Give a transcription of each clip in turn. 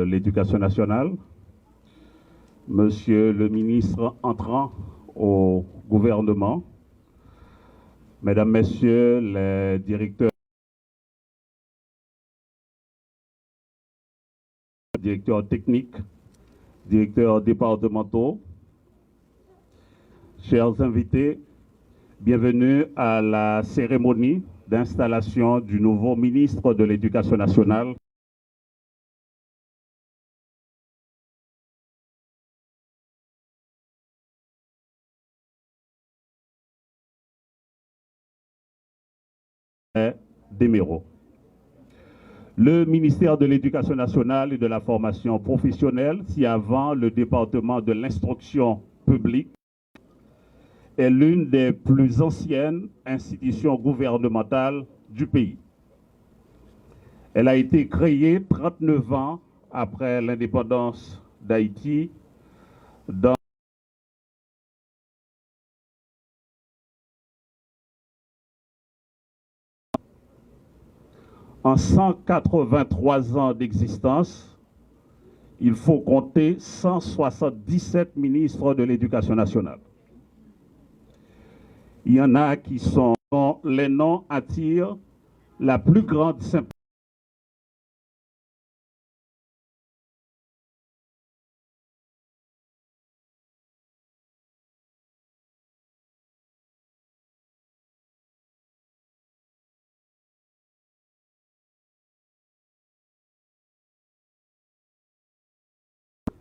l'Éducation nationale, Monsieur le ministre entrant au gouvernement, Mesdames, Messieurs les directeurs techniques, directeurs départementaux, chers invités, bienvenue à la cérémonie d'installation du nouveau ministre de l'Éducation nationale. Deméro. Le ministère de l'Éducation nationale et de la formation professionnelle, si avant le département de l'instruction publique, est l'une des plus anciennes institutions gouvernementales du pays. Elle a été créée 39 ans après l'indépendance d'Haïti dans En 183 ans d'existence, il faut compter 177 ministres de l'Éducation nationale. Il y en a qui sont, dont les noms attirent la plus grande sympathie.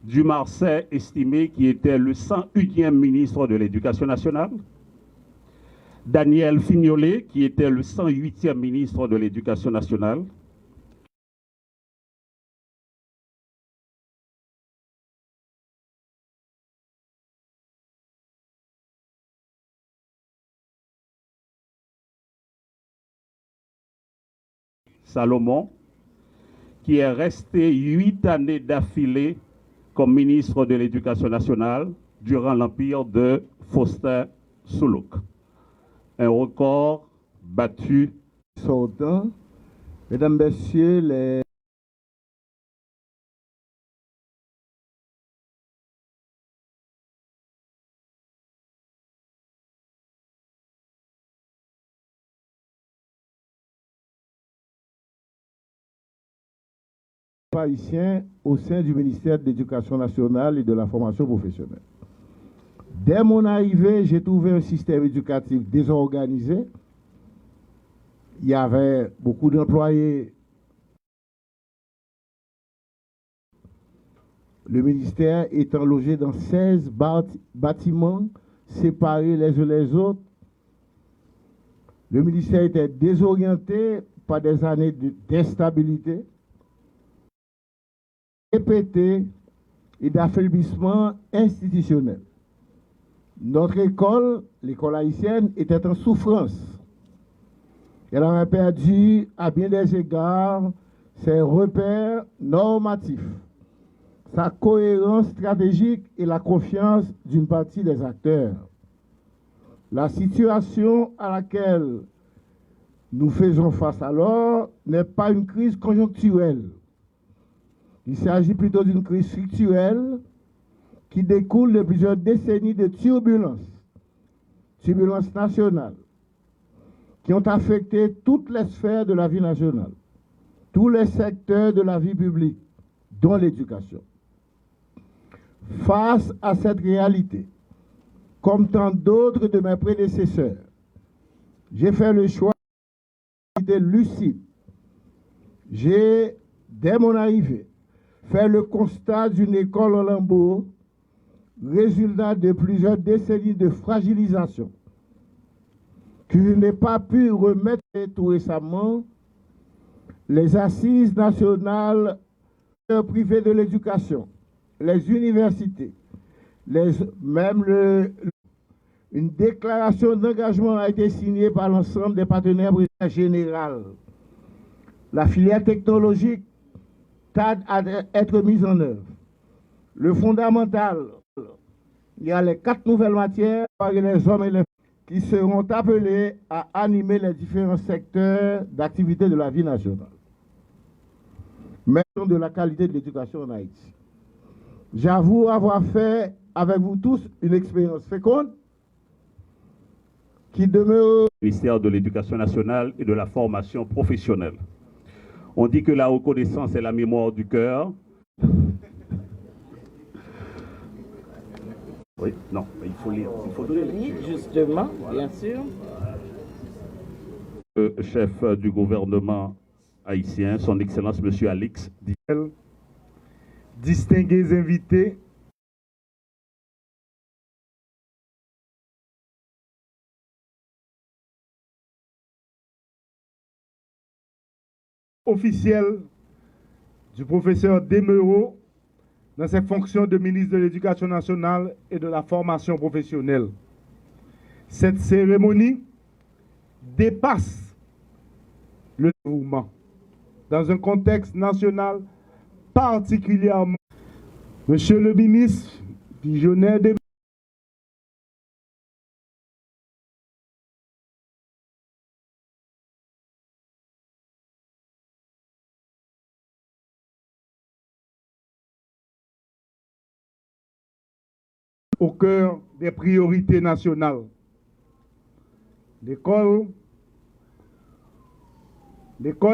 Du Marseille estimé qui était le 101e ministre de l'Éducation nationale, Daniel Fignolet qui était le 108e ministre de l'Éducation nationale, Salomon qui est resté 8 années d'affilée comme ministre de l'Éducation nationale durant l'empire de Faustin Soulouk. Un record battu. Mesdames, Messieurs, les haïtiens au sein du ministère de l'Éducation nationale et de la formation professionnelle. Dès mon arrivée, j'ai trouvé un système éducatif désorganisé. Il y avait beaucoup d'employés. Le ministère étant logé dans 16 bâtiments séparés les uns les autres. Le ministère était désorienté par des années d'instabilité, répétées et d'affaiblissement institutionnel. Notre école, l'école haïtienne, était en souffrance. Elle avait perdu à bien des égards ses repères normatifs, sa cohérence stratégique et la confiance d'une partie des acteurs. La situation à laquelle nous faisons face alors n'est pas une crise conjoncturelle. Il s'agit plutôt d'une crise structurelle qui découle de plusieurs décennies de turbulences nationales, qui ont affecté toutes les sphères de la vie nationale, tous les secteurs de la vie publique, dont l'éducation. Face à cette réalité, comme tant d'autres de mes prédécesseurs, j'ai fait le choix d'être lucide. J'ai, dès mon arrivée, fait le constat d'une école en lambeaux, résultat de plusieurs décennies de fragilisation, que je n'ai pas pu remettre tout récemment. Les assises nationales privées de l'éducation, les universités, une déclaration d'engagement a été signée par l'ensemble des partenaires généraux. La filière technologique tarde à être mise en œuvre. Le fondamental, il y a les 4 nouvelles matières par les hommes et les femmes qui seront appelés à animer les différents secteurs d'activité de la vie nationale. maintenant de la qualité de l'éducation en Haïti. J'avoue avoir fait avec vous tous une expérience féconde qui demeure... Ministère de l'Éducation nationale et de la formation professionnelle. On dit que la reconnaissance est la mémoire du cœur. Oui, non, il faut lire. Il faut donner justement, bien sûr. Le chef du gouvernement haïtien, son Excellence M. Alix, dit... Distingués invités, officiel du professeur Demereau dans ses fonctions de ministre de l'Éducation nationale et de la formation professionnelle. Cette cérémonie dépasse le dévouement dans un contexte national particulièrement. Monsieur le ministre visionnaire des au cœur des priorités nationales. L'école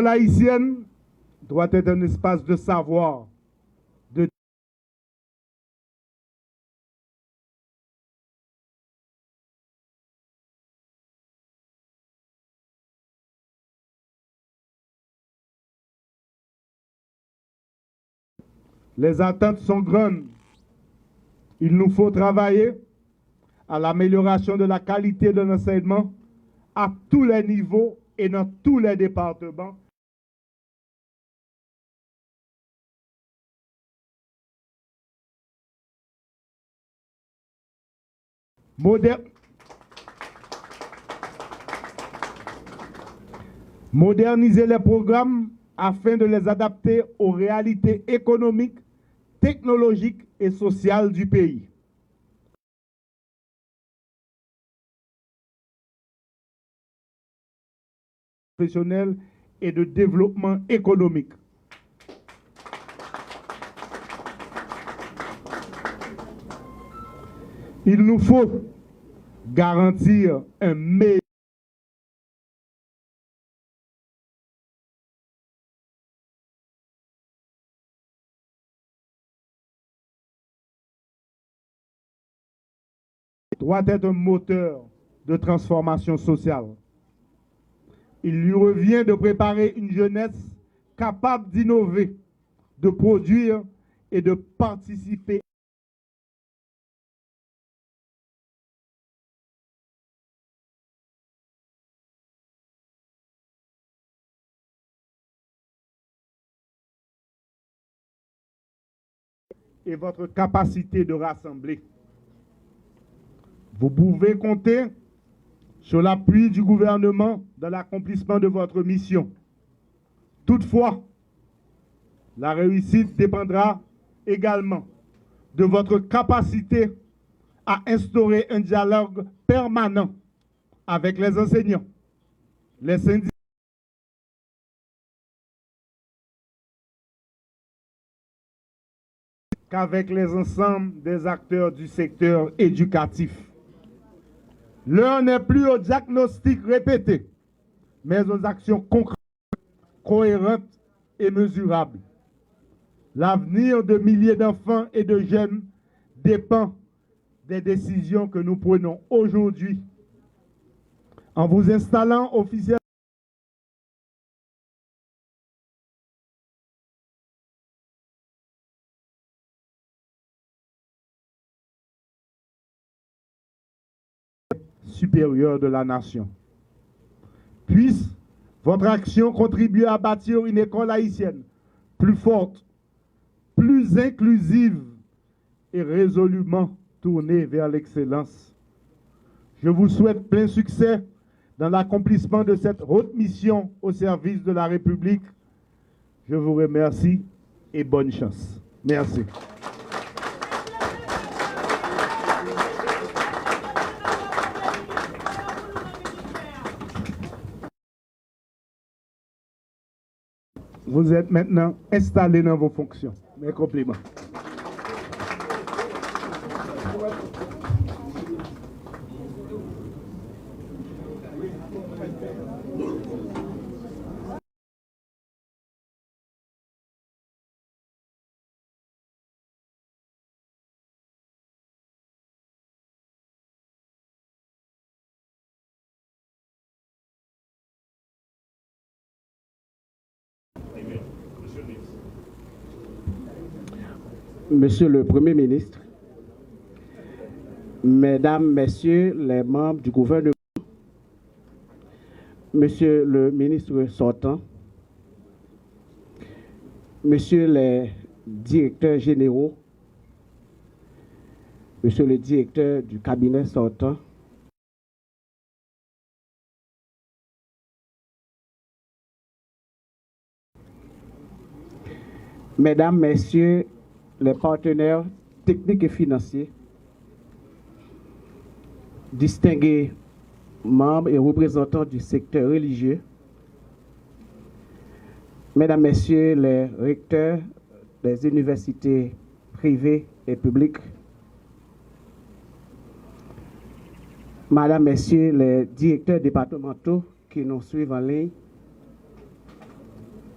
haïtienne doit être un espace de savoir, de les attentes sont grandes. Il nous faut travailler à l'amélioration de la qualité de l'enseignement à tous les niveaux et dans tous les départements. Moderniser les programmes afin de les adapter aux réalités économiques, technologiques et sociales du pays. Professionnel et de développement économique. Il nous faut garantir un meilleur doit être un moteur de transformation sociale. Il lui revient de préparer une jeunesse capable d'innover, de produire et de participer. Et votre capacité de rassembler. Vous pouvez compter sur l'appui du gouvernement dans l'accomplissement de votre mission. Toutefois, la réussite dépendra également de votre capacité à instaurer un dialogue permanent avec les enseignants, les syndicats, qu'avec les ensembles des acteurs du secteur éducatif. L'heure n'est plus au diagnostic répété, mais aux actions concrètes, cohérentes et mesurables. L'avenir de milliers d'enfants et de jeunes dépend des décisions que nous prenons aujourd'hui. En vous installant officiellement supérieur de la nation. Puisse votre action contribuer à bâtir une école haïtienne plus forte, plus inclusive et résolument tournée vers l'excellence. Je vous souhaite plein succès dans l'accomplissement de cette haute mission au service de la République. Je vous remercie et bonne chance. Merci. Vous êtes maintenant installés dans vos fonctions. Mes compliments. Monsieur le Premier ministre, Mesdames, Messieurs les membres du gouvernement, Monsieur le ministre sortant, Monsieur les directeurs généraux, Monsieur le directeur du cabinet sortant, Mesdames, Messieurs les partenaires techniques et financiers, distingués membres et représentants du secteur religieux, Mesdames, Messieurs les recteurs des universités privées et publiques, Mesdames, Messieurs les directeurs départementaux qui nous suivent en ligne,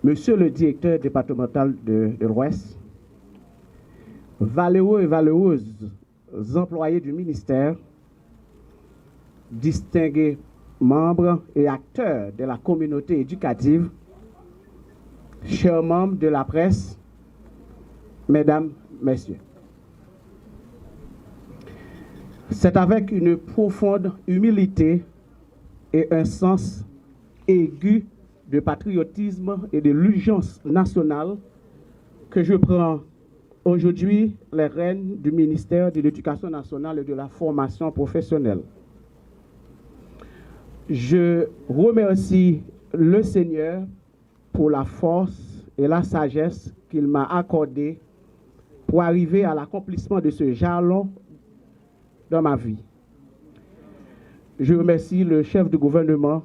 Monsieur le directeur départemental de l'Ouest, valeureux et valeureuses employés du ministère, distingués membres et acteurs de la communauté éducative, chers membres de la presse, Mesdames, Messieurs. C'est avec une profonde humilité et un sens aigu de patriotisme et de l'urgence nationale que je prends aujourd'hui les rênes du ministère de l'Éducation nationale et de la formation professionnelle. Je remercie le Seigneur pour la force et la sagesse qu'il m'a accordée pour arriver à l'accomplissement de ce jalon dans ma vie. Je remercie le chef du gouvernement,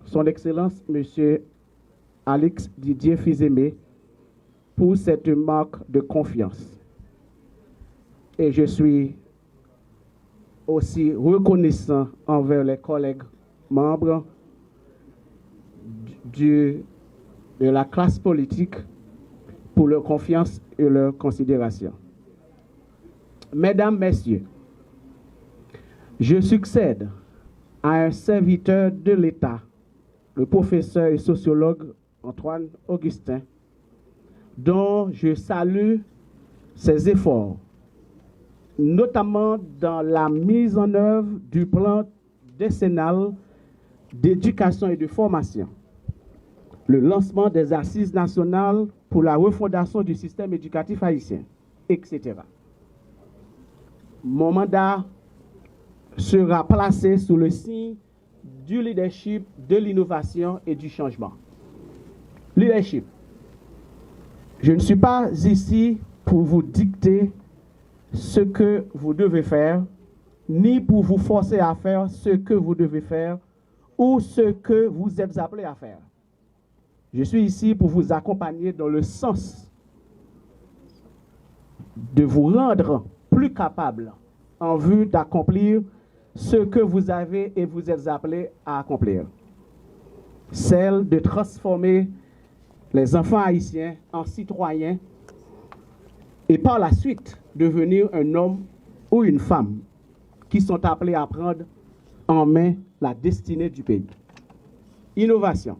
Son Excellence, M. Alix Didier Fils-Aimé, pour cette marque de confiance. Et je suis aussi reconnaissant envers les collègues membres de la classe politique pour leur confiance et leur considération. Mesdames, Messieurs, je succède à un serviteur de l'État, le professeur et sociologue Antoine Augustin, dont je salue ses efforts, notamment dans la mise en œuvre du plan décennal d'éducation et de formation, le lancement des assises nationales pour la refondation du système éducatif haïtien, etc. Mon mandat sera placé sous le signe du leadership, de l'innovation et du changement. Leadership. Je ne suis pas ici pour vous dicter ce que vous devez faire, ni pour vous forcer à faire ce que vous devez faire ou ce que vous êtes appelés à faire. Je suis ici pour vous accompagner dans le sens de vous rendre plus capable en vue d'accomplir ce que vous avez et vous êtes appelés à accomplir. Celle de transformer les enfants haïtiens en citoyens et par la suite devenir un homme ou une femme qui sont appelés à prendre en main la destinée du pays. Innovation.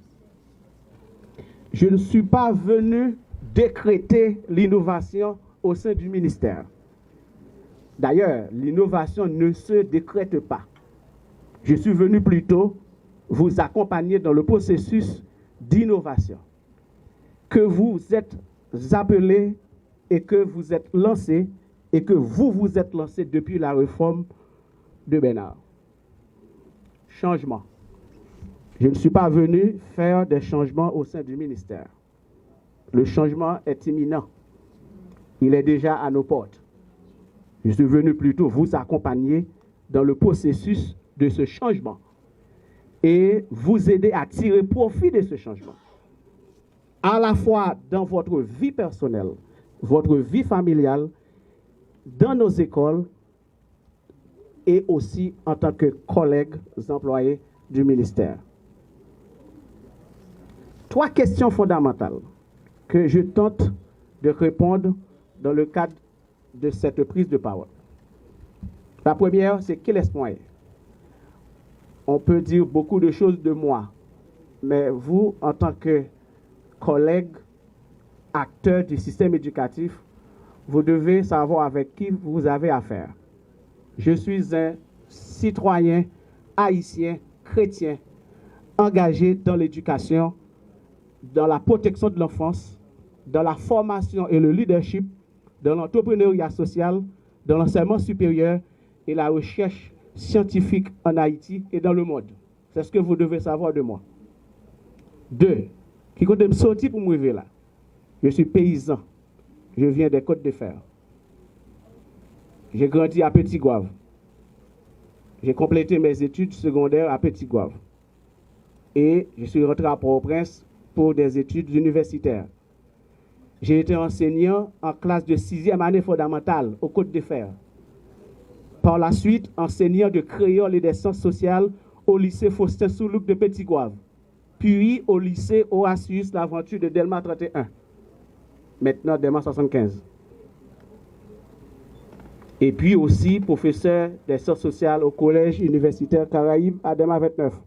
Je ne suis pas venu décréter l'innovation au sein du ministère. D'ailleurs, l'innovation ne se décrète pas. Je suis venu plutôt vous accompagner dans le processus d'innovation que vous êtes appelés et que vous êtes lancés et que vous vous êtes lancés depuis la réforme de Bénard. Changement. Je ne suis pas venu faire des changements au sein du ministère. Le changement est imminent. Il est déjà à nos portes. Je suis venu plutôt vous accompagner dans le processus de ce changement et vous aider à tirer profit de ce changement. à la fois dans votre vie personnelle, votre vie familiale, dans nos écoles et aussi en tant que collègues employés du ministère. 3 questions fondamentales que je tente de répondre dans le cadre de cette prise de parole. La première, c'est quel est moi? On peut dire beaucoup de choses de moi, mais vous, en tant que collègue, acteur du système éducatif, vous devez savoir avec qui vous avez affaire. Je suis un citoyen haïtien, chrétien, engagé dans l'éducation, dans la protection de l'enfance, dans la formation et le leadership, dans l'entrepreneuriat social, dans l'enseignement supérieur et la recherche scientifique en Haïti et dans le monde. C'est ce que vous devez savoir de moi. 2. Qui compte me sortir pour me arriver là. Je suis paysan. Je viens des Côtes de Fer. J'ai grandi à Petit-Goâve. J'ai complété mes études secondaires à Petit-Goâve. Et je suis rentré à Port-au-Prince pour des études universitaires. J'ai été enseignant en classe de 6e année fondamentale aux Côtes de Fer. Par la suite, enseignant de créole et des sciences sociales au lycée Faustin Soulouque de Petit-Goâve. Puis au lycée Horatius l'Aventure de Delma 31. Maintenant Delma 75. Et puis aussi professeur des sciences sociales au collège universitaire Caraïbes à Delma 29.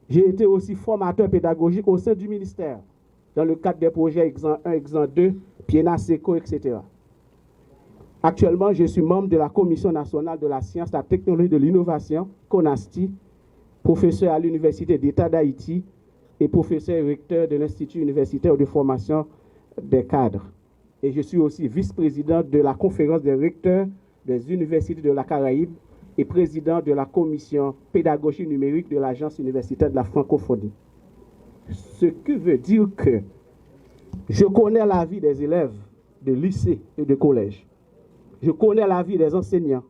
J'ai été aussi formateur pédagogique au sein du ministère, dans le cadre des projets Exan 1, Exan 2, Piena Seco, etc. Actuellement, je suis membre de la Commission nationale de la science, la technologie et de l'innovation, CONASTI, professeur à l'Université d'État d'Haïti et professeur et recteur de l'Institut universitaire de formation des cadres. Et je suis aussi vice-président de la conférence des recteurs des universités de la Caraïbe et président de la commission pédagogie numérique de l'Agence universitaire de la francophonie. Ce qui veut dire que je connais la vie des élèves de lycée et de collège. Je connais la vie des enseignants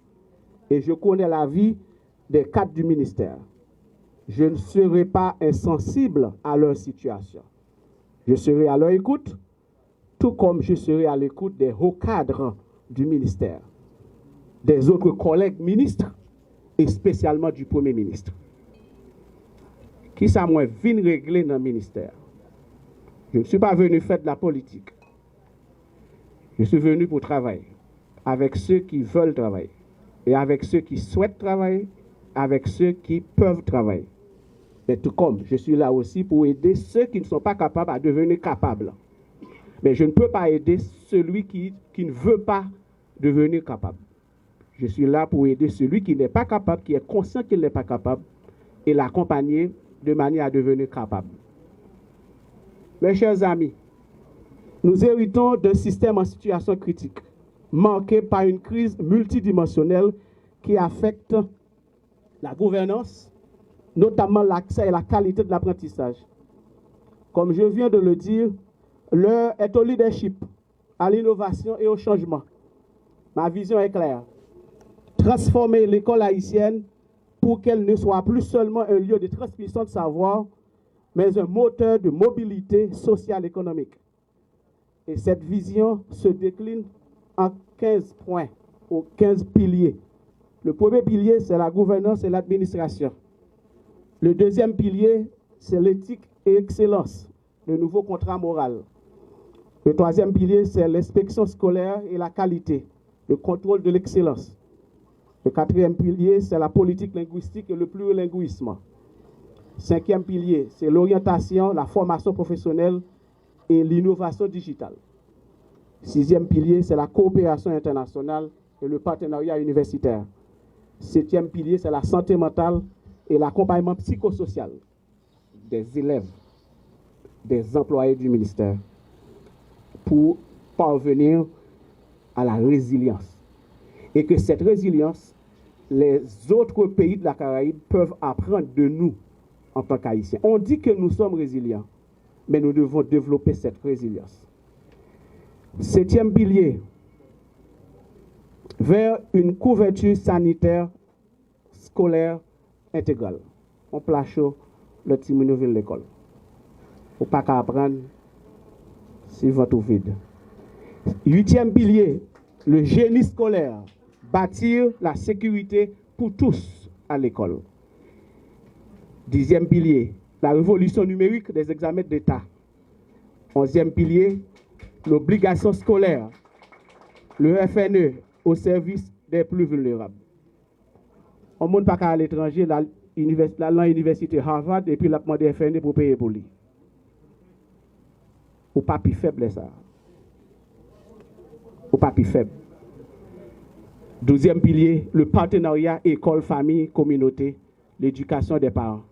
et je connais la vie des cadres du ministère. Je ne serai pas insensible à leur situation. Je serai à leur écoute, tout comme je serai à l'écoute des hauts cadres du ministère, des autres collègues ministres et spécialement du Premier ministre. Qui ça moi vient régler dans le ministère? Je ne suis pas venu faire de la politique. Je suis venu pour travailler avec ceux qui veulent travailler et avec ceux qui souhaitent travailler, avec ceux qui peuvent travailler. Mais tout comme je suis là aussi pour aider ceux qui ne sont pas capables à devenir capables. Mais je ne peux pas aider celui qui ne veut pas devenir capable. Je suis là pour aider celui qui n'est pas capable, qui est conscient qu'il n'est pas capable, et l'accompagner de manière à devenir capable. Mes chers amis, nous héritons d'un système en situation critique, marqué par une crise multidimensionnelle qui affecte la gouvernance, notamment l'accès et la qualité de l'apprentissage. Comme je viens de le dire, l'heure est au leadership, à l'innovation et au changement. Ma vision est claire. Transformer l'école haïtienne pour qu'elle ne soit plus seulement un lieu de transmission de savoir, mais un moteur de mobilité sociale et économique. Et cette vision se décline en 15 points, ou 15 piliers. Le premier pilier, c'est la gouvernance et l'administration. Le deuxième pilier, c'est l'éthique et l'excellence, le nouveau contrat moral. Le troisième pilier, c'est l'inspection scolaire et la qualité, le contrôle de l'excellence. Le quatrième pilier, c'est la politique linguistique et le plurilinguisme. Cinquième pilier, c'est l'orientation, la formation professionnelle et l'innovation digitale. Sixième pilier, c'est la coopération internationale et le partenariat universitaire. Septième pilier, c'est la santé mentale et l'accompagnement psychosocial des élèves, des employés du ministère pour parvenir à la résilience. Et que cette résilience, les autres pays de la Caraïbe peuvent apprendre de nous en tant qu'Haïtiens. On dit que nous sommes résilients, mais nous devons développer cette résilience. Septième pilier, vers une couverture sanitaire scolaire intégrale. On place le petit ville l'école. Faut pas qu'à apprendre C'est votre vide. 8e pilier, le génie scolaire, bâtir la sécurité pour tous à l'école. 10e pilier, la révolution numérique des examens d'État. 11e pilier, l'obligation scolaire, le FNE au service des plus vulnérables. On ne monte pas à l'étranger, l'université Harvard, et puis la demande FNE pour payer pour lui. Ou pas plus faible, ça. Ou pas plus faible. 12e pilier, le partenariat école, famille, communauté, l'éducation des parents.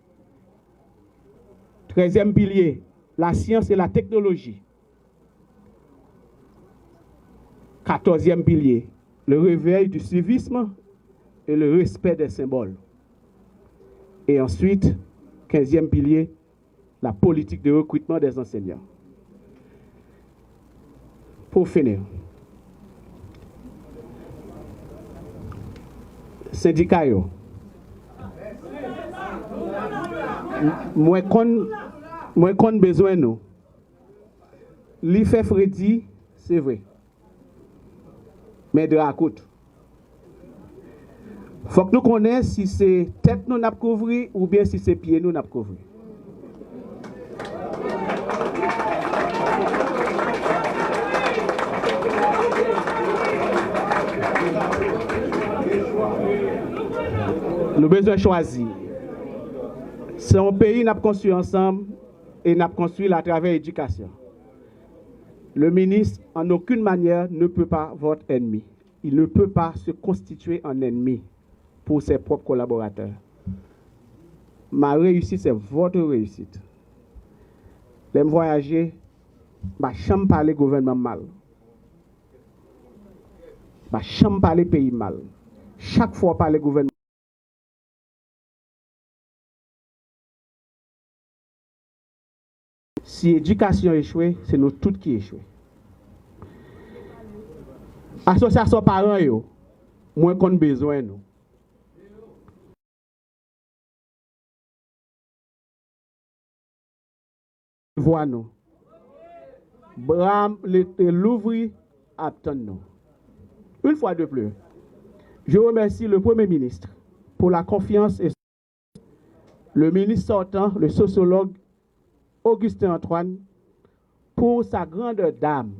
13e pilier, la science et la technologie. 14e pilier, le réveil du civisme et le respect des symboles. Et ensuite, 15e pilier, la politique de recrutement des enseignants. Pour finir, syndicat, moi qu'on besoin nous. L'IFE Freddy, c'est vrai. Mais de la côte. Il faut que nous connaissions si c'est tête nous n'a couvert ou bien si c'est pied nous n'a couvert. Nous avons besoin de choisir. C'est un pays nous avons construit ensemble et nous avons construit à travers l'éducation. Le ministre, en aucune manière, ne peut pas votre ennemi. Il ne peut pas se constituer en ennemi pour ses propres collaborateurs. Ma réussite, c'est votre réussite. Les voyager, ma chambre parler gouvernement mal. Ma chambre parler pays mal. Chaque fois parler gouvernement. Si l'éducation échoue, c'est nous tous qui échouons. Association parents, moins qu'on besoin nous. Voix nous. Bram l'ouvrir, attend nous. Une fois de plus, je remercie le Premier ministre pour la confiance et le ministre sortant, le sociologue Augustin Antoine, pour sa grande dame,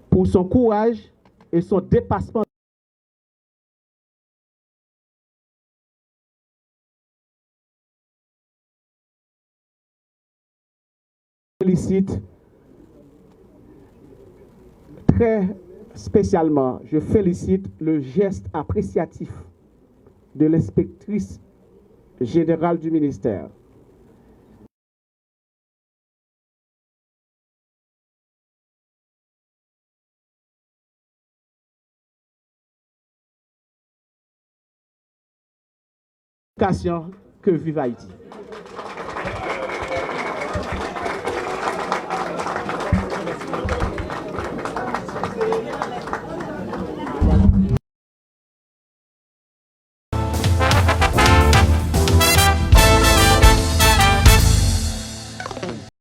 pour son courage et son dépassement. Je félicite très spécialement, je félicite le geste appréciatif de l'inspectrice générale du ministère. Que vive Haïti.